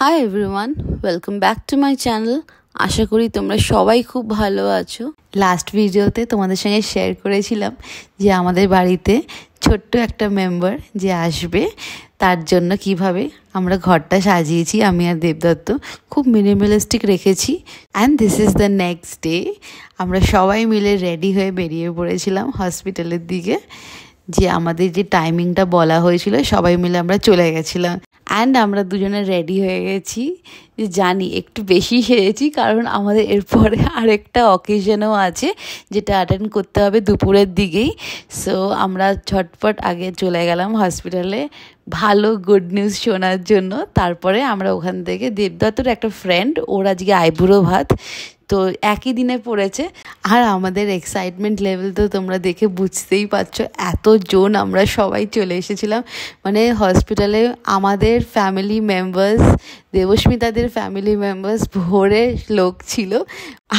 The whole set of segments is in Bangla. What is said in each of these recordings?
High everyone, welcome back to my channel. আশা করি তোমরা সবাই খুব ভালো আছো। লাস্ট ভিডিওতে তোমাদের সঙ্গে শেয়ার করেছিলাম যে আমাদের বাড়িতে ছোট্ট একটা মেম্বার যে আসবে, তার জন্য কিভাবে আমরা ঘরটা সাজিয়েছি আমি আর দেবদত্ত। খুব মিনিমালিস্টিক রেখেছি। And this is the next day. আমরা সবাই মিলে রেডি হয়ে বেরিয়ে পড়েছিলাম হসপিটালের দিকে। যে আমাদের যে টাইমিংটা বলা হয়েছিল সবাই মিলে আমরা চলে গেছিলাম। অ্যান্ড আমরা দুজনে রেডি হয়ে গেছি। যে জানি একটু বেশি সেরেছি, কারণ আমাদের এরপরে আরেকটা অকেশনও আছে যেটা অ্যাটেন্ড করতে হবে দুপুরের দিকেই। সো আমরা ঝটপট আগে চলে গেলাম হসপিটালে ভালো গুড নিউজ শোনার জন্য। তারপরে আমরা ওখান থেকে দেবদত্তর একটা ফ্রেন্ড, ওর আজকে আইবুড়ো ভাত, তো একই দিনে পড়েছে। আর আমাদের এক্সাইটমেন্ট লেভেল তো তোমরা দেখে বুঝতেই পারছো, এতজন আমরা সবাই চলে এসেছিলাম। মানে হসপিটালে আমাদের ফ্যামিলি মেম্বার্স, দেবস্মিতাদের ফ্যামিলি মেম্বার্স ভরে লোক ছিল।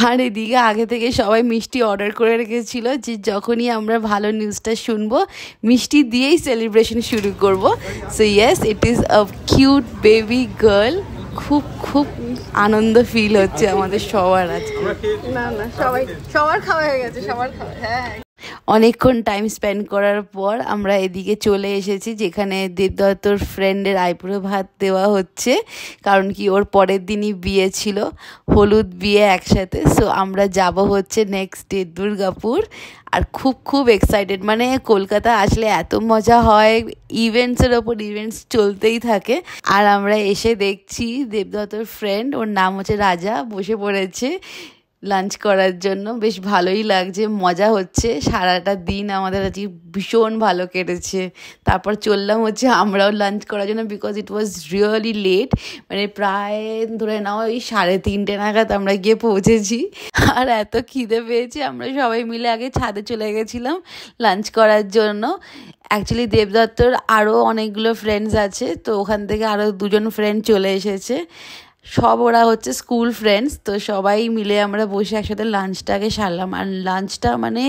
আর এদিকে আগে থেকে সবাই মিষ্টি অর্ডার করে রেখেছিল যে যখনই আমরা ভালো নিউজটা শুনবো মিষ্টি দিয়েই সেলিব্রেশন শুরু করব। So yes, it is a cute baby girl. খুব খুব আনন্দ ফিল হচ্ছে আমাদের সবার আজকে। সবার খাওয়া হয়ে গেছে, সবার খাওয়া। হ্যাঁ, অনেকক্ষণ টাইম স্পেন্ড করার পর আমরা এদিকে চলে এসেছি যেখানে দেবদত্তর ফ্রেন্ডের আইবুড়ো ভাত দেওয়া হচ্ছে। কারণ কি, ওর পরের দিনই বিয়ে ছিল, হলুদ বিয়ে একসাথে। সো আমরা যাব হচ্ছে নেক্সট ডে দুর্গাপুর। আর খুব খুব এক্সাইটেড। মানে কলকাতা আসলে এত মজা হয়, ইভেন্টসের ওপর ইভেন্টস চলতেই থাকে। আর আমরা এসে দেখছি দেবদত্তর ফ্রেন্ড, ওর নাম হচ্ছে রাজা, বসে পড়েছে লাঞ্চ করার জন্য। বেশ ভালোই লাগছে, মজা হচ্ছে। সারাটা দিন আমাদের আজকে ভীষণ ভালো কেটেছে। তারপর চললাম হচ্ছে আমরাও লাঞ্চ করার জন্য, because it was really late. মানে প্রায় ধরে নাও ওই 3:30 নাগাদ আমরা গিয়ে পৌঁছেছি। আর এত খিদে পেয়েছে, আমরা সবাই মিলে আগে ছাদে চলে গেছিলাম লাঞ্চ করার জন্য। অ্যাকচুয়ালি দেবদত্তর আরও অনেকগুলো ফ্রেন্ডস আছে, তো ওখান থেকে আরও 2জন ফ্রেন্ড চলে এসেছে। সব ওরা হচ্ছে স্কুল ফ্রেন্ডস। তো সবাই মিলে আমরা বসে একসাথে লাঞ্চটাকে সারলাম। আর লাঞ্চটা মানে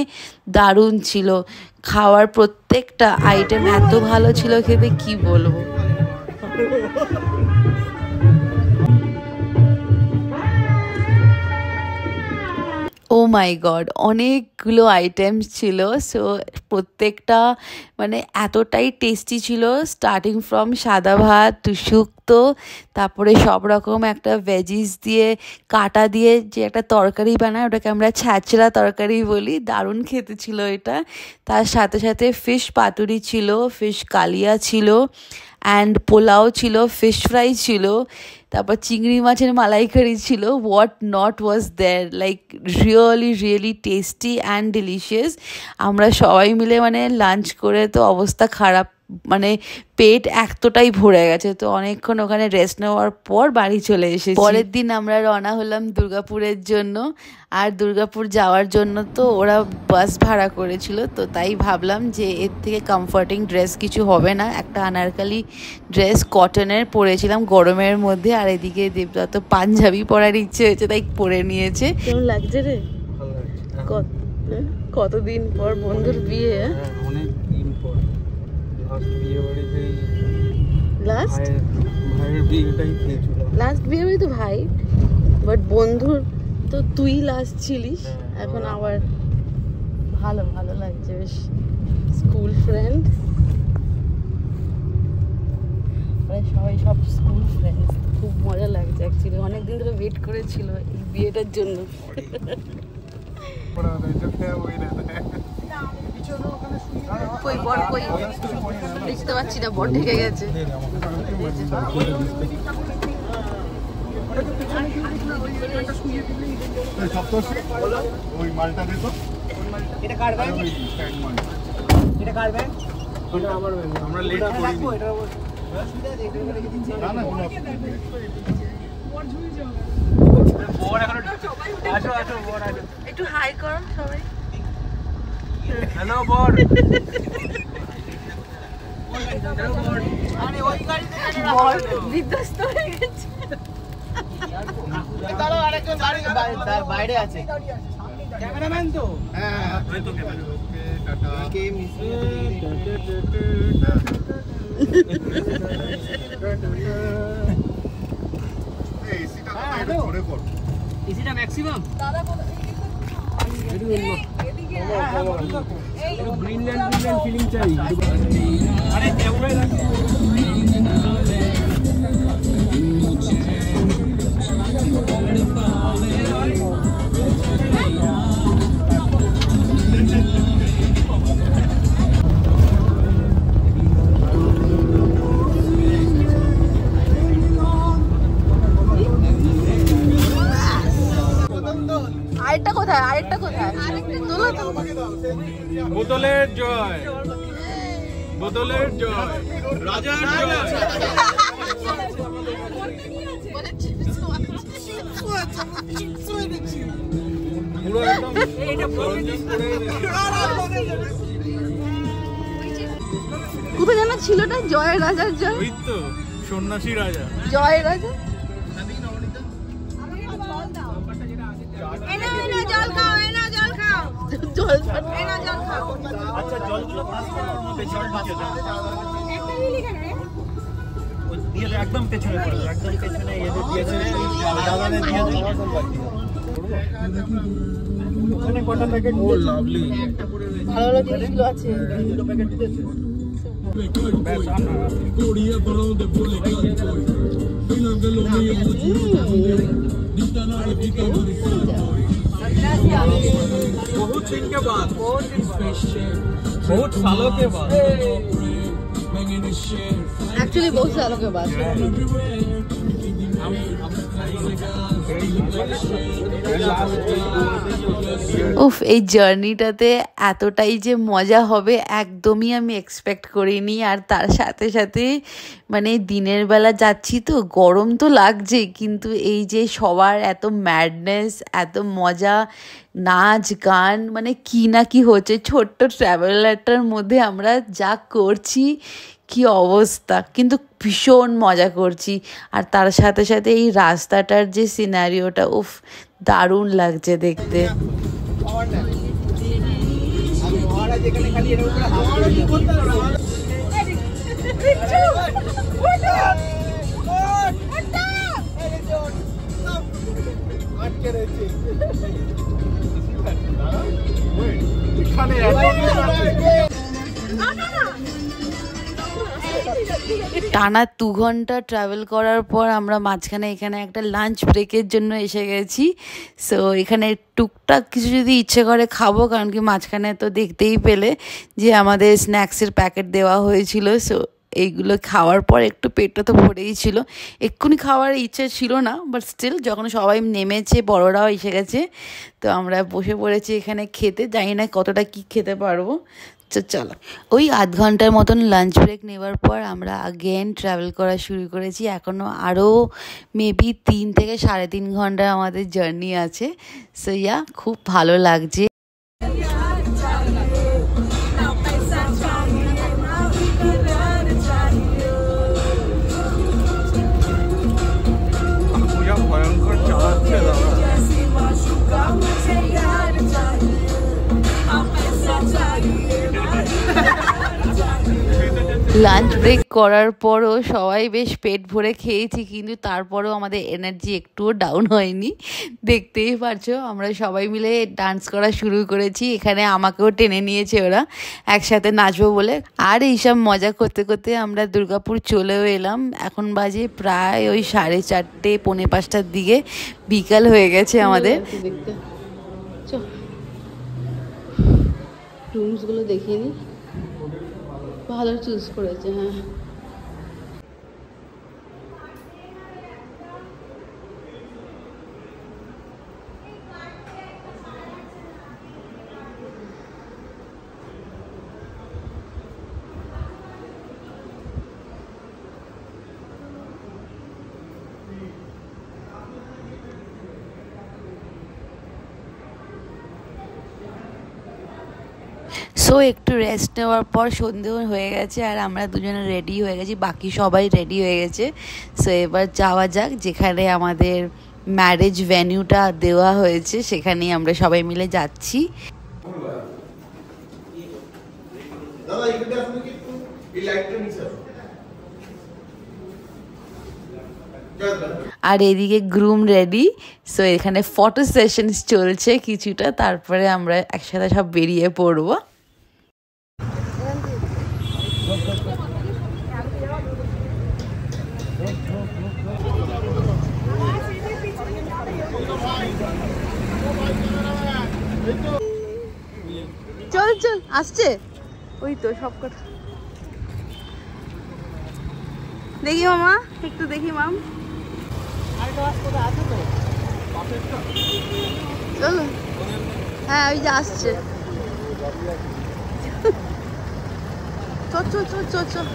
দারুণ ছিল। খাওয়ার প্রত্যেকটা আইটেম এত ভালো ছিল খেতে, কি বলবো। ও মাই গড, অনেকগুলো আইটেমস ছিল। সো প্রত্যেকটা মানে এতটাই টেস্টি ছিল, স্টার্টিং ফ্রম সাদা ভাত, শুক্তো, তারপরে সব রকম একটা ভেজিস দিয়ে কাটা দিয়ে যে একটা তরকারি বানায়, ওটাকে আমরা ছ্যাঁচড়া তরকারি বলি। দারুণ খেতে ছিল এটা। তার সাথে সাথে ফিশ পাতুরি ছিল, ফিশ কালিয়া ছিল, অ্যান্ড পোলাও ছিল, ফিশ ফ্রাই ছিল, তারপর চিংড়ি মাছের মালাইকারি ছিল। What not was there, like really tasty and delicious. আমরা সবাই মিলে মানে লাঞ্চ করে তো অবস্থা খারাপ, মানে পেট এতটাই ভরে গেছে। তো অনেকক্ষণ ওখানে রেস্ট নেওয়ার পর বাড়ি চলে এসেছি। পরের দিন আমরা রওনা হলাম দুর্গাপুরের জন্য। আর দুর্গাপুর যাওয়ার জন্য তো ওরা বাস ভাড়া করেছিল, তো তাই ভাবলাম যে এর থেকে কমফর্টিং ড্রেস কিছু হবে না। একটা আনারকালি ড্রেস কটনের পরেছিলাম গরমের মধ্যে। আর এদিকে দেবদত্ত পাঞ্জাবি পরার ইচ্ছে হয়েছে, তাই পরে নিয়েছে। কেমন লাগছে রে? কতদিন পর বন্ধুর বিয়ে। অনেক দিন পর লাস্ট বিয়ে বাড়ি তো ভাই, বাট বন্ধুর তো তুই লাস্ট ছিলিস। এখন আবার ভালো লাগছে বেশ। স্কুল ফ্রেন্ড, সবাই সব স্কুল ফ্রেন্ডস। খুব মজা লাগছে অ্যাকচুয়ালি। অনেকদিন ধরে ওয়েট করেছিল এই বিয়েটার জন্য। কই বর, কই দেখতে পাচ্ছি না, বর ঢেকে গেছে। একটু হাই করো সবাই। হ্যালো বর। বিধ্বস্ত হয়ে গেছে। বাইরে আছে ক্যামেরাম্যান তো। হ্যাঁ, এসিটা ম্যাক্সিমাম দাদা গ্রিনল্যান্ড ফিলিং চাই আরে দেউড়াই রাখি আরেকটা কোথায় বোতলের জয় রাজার জয় পুরো কোথায় জানা ছিলটা জয় রাজার জয় ওই তো সন্ন্যাসী রাজা জয় রাজা আচ্ছা জলগুলো পাস করার মধ্যে জল ঢুকে দাও ওই দিয়ে একদম পেছনে পড়ে একদম পেছনে এদের দিয়েছে দাদানে দিয়ে দাও ওখানে কটা প্যাকেট ও লাভলি ভালো ভালো জিনিসগুলো আছে দুটো প্যাকেট দিতেছে कोड़िया बड़ों दे बोले गल कोई बिना गलो में ये दिखता ना रही का बड़ी बहुत दिन के बाद बहुत सालों के बाद एक्चुअली बहुत सालों के बाद উফ এই জার্নিটাতে এতটাই যে মজা হবে একদমই আমি এক্সপেক্ট করিনি আর তার সাথে সাথে মানে দিনের বেলা যাচ্ছি তো গরম তো লাগছে কিন্তু এই যে সবার এত ম্যাডনেস এত মজা নাচ গান মানে কি না কি হচ্ছে ছোট্ট ট্রাভেলারটার মধ্যে আমরা যা করছি কি অবস্থা কিন্তু ভীষণ মজা করছি আর তার সাথে সাথে এই রাস্তাটার যে সিনারিওটা উফ দারুণ লাগছে দেখতে টানা 2 ঘন্টা ট্রাভেল করার পর আমরা মাঝখানে এখানে একটা লাঞ্চ ব্রেকের জন্য এসে গেছি সো এখানে টুকটাক কিছু যদি ইচ্ছে করে খাবো কারণ কি মাঝখানে তো দেখতেই পেলে যে আমাদের স্ন্যাক্সের প্যাকেট দেওয়া হয়েছিল সো এইগুলো খাওয়ার পর একটু পেটটা তো ভরেই ছিল এক্ষুনি খাওয়ার ইচ্ছে ছিল না বাট স্টিল যখন সবাই নেমেছে বড়রাও এসে গেছে তো আমরা বসে পড়েছি এখানে খেতে জানি না কতটা কি খেতে পারবো চলো ওই আধ ঘন্টার মতন লাঞ্চ ব্রেক নেওয়ার পর আমরা আগেন ট্রাভেল করা শুরু করেছি এখনও আরও মেবি 3 থেকে 3.5 ঘন্টা আমাদের জার্নি আছে সো ইয়া খুব ভালো লাগছে ভয়ঙ্কর চালাচ্ছে দাদা লাঞ্চ ব্রেক করার পরও সবাই বেশ পেট ভরে খেয়েছি কিন্তু তারপরেও আমাদের এনার্জি একটুও ডাউন হয়নি দেখতেই পারছো আমরা সবাই মিলে ডান্স করা শুরু করেছি এখানে আমাকেও টেনে নিয়েছে ওরা একসাথে নাচবো বলে আর এইসব মজা করতে করতে আমরা দুর্গাপুর চলেও এলাম এখন বাজে প্রায় ওই 4:30 পৌনে 5টার দিকে বিকাল হয়ে গেছে আমাদের রুমসগুলো দেখিয়ে নিই ভালো চুজ করেছে হ্যাঁ সো একটু রেস্ট নেওয়ার পর সন্ধে হয়ে গেছে আর আমরা দুজনে রেডি হয়ে গেছি বাকি সবাই রেডি হয়ে গেছে সো এবার যাওয়া যাক যেখানে আমাদের ম্যারেজ ভেন্যুটা দেওয়া হয়েছে সেখানেই আমরা সবাই মিলে যাচ্ছি আর এদিকে গ্রুম রেডি। সো এখানে ফটো সেশন চলছে কিছুটা, তারপরে আমরা একসাথে সব বেরিয়ে পড়বো। চল চল আসছে ওই তো সব কথা। দেখি মামা, একটু দেখি মাম। চলো, হ্যাঁ ওই যে আসছে। চল চল চল চল চল।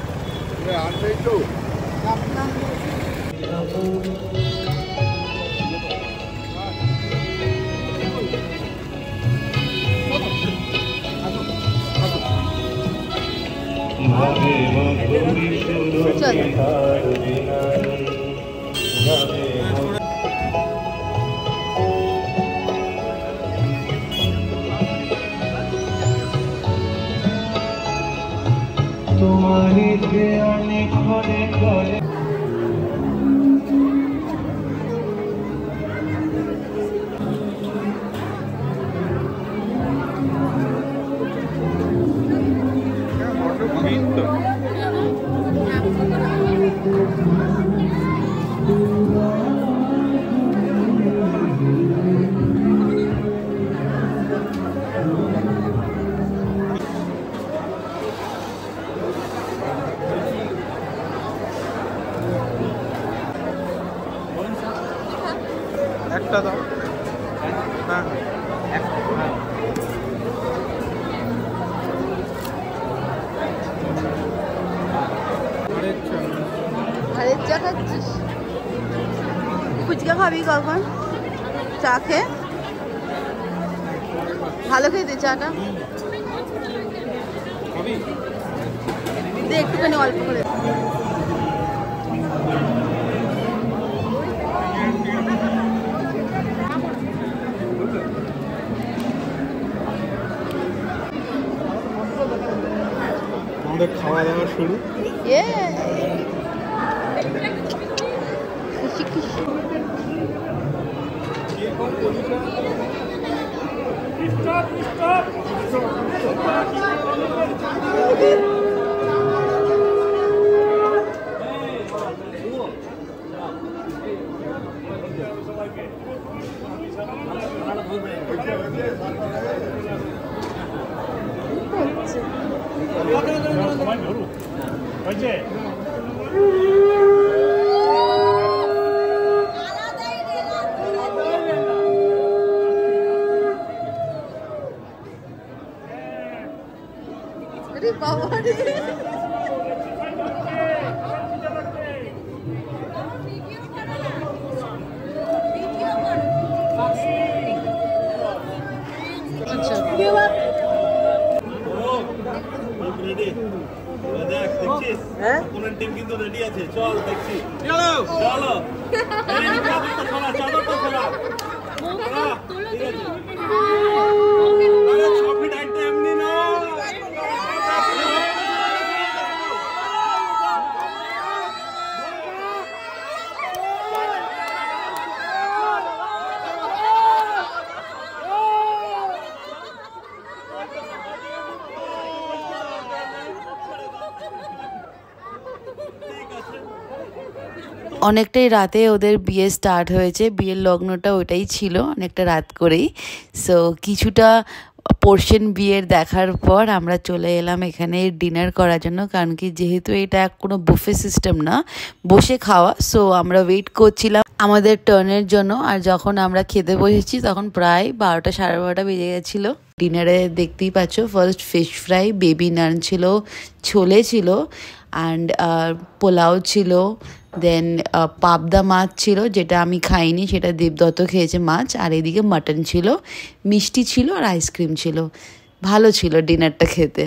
একটা দাও। হ্যাঁ আরেক চা খাচ্ছিস? ফুচকা খাবি কখন? চা খেয়ে ভালো খেতে চাটা একটুখানি অল্প করে। আমাদের খাওয়া দাওয়া শুরু। টিম কিন্তু রেডি আছে, চল দেখছি। চলো চলো চাদরটা খোলা। এমনি না অনেকটাই রাতে ওদের বিয়ে স্টার্ট হয়েছে, বিয়ের লগ্নটা ওটাই ছিল অনেকটা রাত করেই। সো কিছুটা পোর্শন বিয়ের দেখার পর আমরা চলে এলাম এখানে ডিনার করার জন্য, কারণ কি যেহেতু এটা কোনো বুফে সিস্টেম না, বসে খাওয়া। সো আমরা ওয়েট করছিলাম আমাদের টার্নের জন্য। আর যখন আমরা খেতে বসেছি তখন প্রায় 12টা সাড়ে 12টা বেজে গেছিলো। ডিনারে দেখতেই পাচ্ছ, ফার্স্ট ফিশ ফ্রাই, বেবি নান ছিল, ছোলে ছিল, অ্যান্ড পোলাও ছিল, দেন পাবদা মাছ ছিল, যেটা আমি খাইনি, সেটা দেবদত্ত খেয়েছে মাছ। আর এদিকে মাটন ছিল, মিষ্টি ছিল আর আইসক্রিম ছিল। ভালো ছিল ডিনারটা খেতে।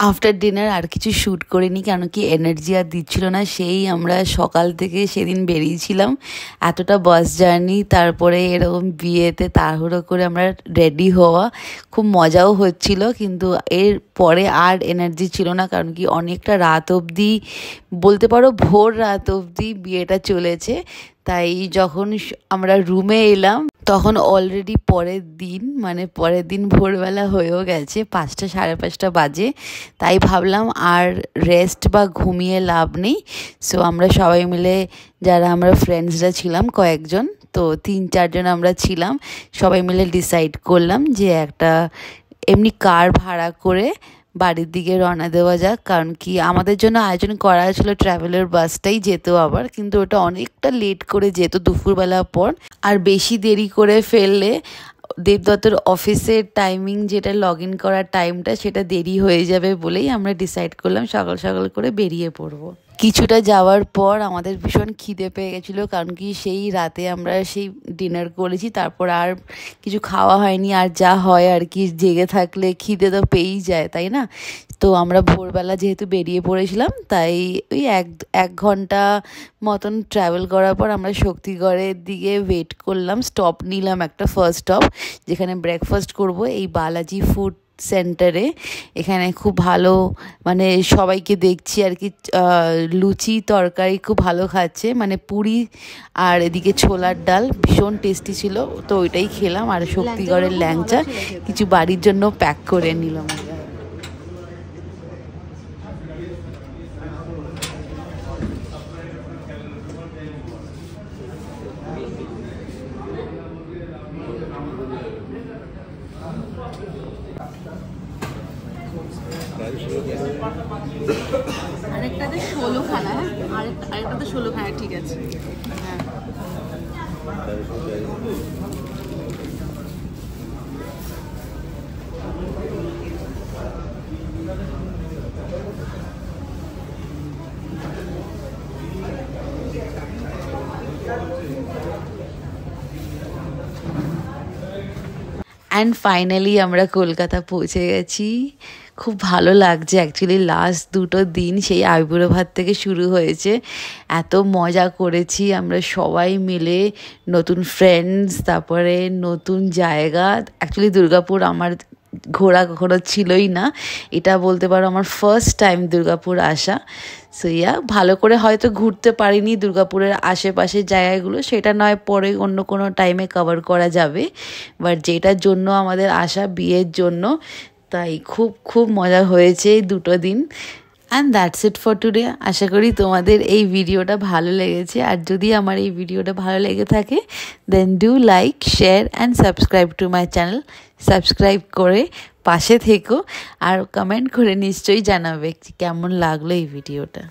আফটার ডিনার আর কিছু শ্যুট করিনি, কেন কি এনার্জি আর দিচ্ছিল না। সেই আমরা সকাল থেকে সেদিন বেরিয়েছিলাম, এতটা বাস জার্নি, তারপরে এরকম বিয়েতে তাড়াহুড়ো করে আমরা রেডি হওয়া, খুব মজাও হচ্ছিল। কিন্তু এর পরে আর এনার্জি ছিল না, কারণ কি অনেকটা রাত অবধি, বলতে পারো ভোর রাত অবধি বিয়েটা চলেছে। তাই যখন আমরা রুমে এলাম তখন অলরেডি পরের দিন ভোরবেলা হয়েও গেছে, 5টা 5:30 বাজে। তাই ভাবলাম আর রেস্ট বা ঘুমিয়ে লাভ নেই। সো আমরা সবাই মিলে, যারা আমরা ফ্রেন্ডসরা ছিলাম কয়েকজন, তো 3-4 জন আমরা ছিলাম, সবাই মিলে ডিসাইড করলাম যে একটা এমনি কার ভাড়া করে বাড়ির দিকে রওনা দেওয়া যাক। কারণ কি আমাদের জন্য আয়োজন করা ছিল ট্রাভেলার বাসটাই যেত আবার, কিন্তু ওটা অনেকটা লেট করে যেত দুপুরবেলা পর, আর বেশি দেরি করে ফেললে দেবদত্তর অফিসের টাইমিং, যেটা লগ ইন করার টাইমটা, সেটা দেরি হয়ে যাবে বলেই আমরা ডিসাইড করলাম সকাল সকাল করে বেরিয়ে পড়বো। কিছুটা যাওয়ার পর আমাদের ভীষণ খিদে পেয়ে গেছিলো, কারণ কি সেই রাতে আমরা সেই ডিনার করেছি, তারপর আর কিছু খাওয়া হয়নি। আর যা হয় আর কি, জেগে থাকলে খিদে তো পেয়েই যায়, তাই না? তো আমরা ভোরবেলা যেহেতু বেরিয়ে পড়েছিলাম, তাই ওই এক ঘন্টা মতন ট্রাভেল করার পর আমরা শক্তিগড়ের দিকে ওয়েট করলাম। স্টপ নিলাম একটা, ফার্স্ট স্টপ, যেখানে ব্রেকফাস্ট করব এই বালাজি ফুড সেন্টারে। এখানে খুব ভালো, মানে সবাইকে দেখছি আর কি লুচি তরকারি খুব ভালো খাচ্ছে, মানে পুরি আর এদিকে ছোলার ডাল ভীষণ টেস্টি ছিল। তো ওইটাই খেলাম, আর শক্তিগড়ের ল্যাংচা কিছু বাড়ির জন্য প্যাক করে নিলাম। আরেকটাতে 16 খানা, আরেকটাতে 16 খানা, ঠিক আছে। হ্যাঁ, অ্যান্ড ফাইনালি আমরা কলকাতা পৌঁছে গেছি। খুব ভালো লাগছে অ্যাকচুয়ালি। লাস্ট 2টো দিন সেই আইবুড়ো ভাত থেকে শুরু হয়েছে, এত মজা করেছি আমরা সবাই মিলে, নতুন ফ্রেন্ডস, তারপরে নতুন জায়গা। অ্যাকচুয়ালি দুর্গাপুর আমার ঘোরা কখনো ছিলই না, এটা বলতে পারো আমার ফার্স্ট টাইম দুর্গাপুর আসা। সো ভালো করে হয়তো ঘুরতে পারিনি দুর্গাপুরের আশেপাশের জায়গাগুলো, সেটা নয় পরে অন্য কোনো টাইমে কভার করা যাবে, বাট যেটার জন্য আমাদের আসা, বিয়ের জন্য, তাই খুব খুব মজা হয়েছে এই 2টো দিন। And that's it for today. আশা করি তোমাদের এই ভিডিওটা ভালো লেগেছে, আর যদি আমার এই ভিডিওটা ভালো লেগে থাকে then do like, share and subscribe to my channel. Subscribe করে পাশে থেকো, আর কমেন্ট করে নিশ্চয়ই জানাবে কেমন লাগলো এই ভিডিওটা।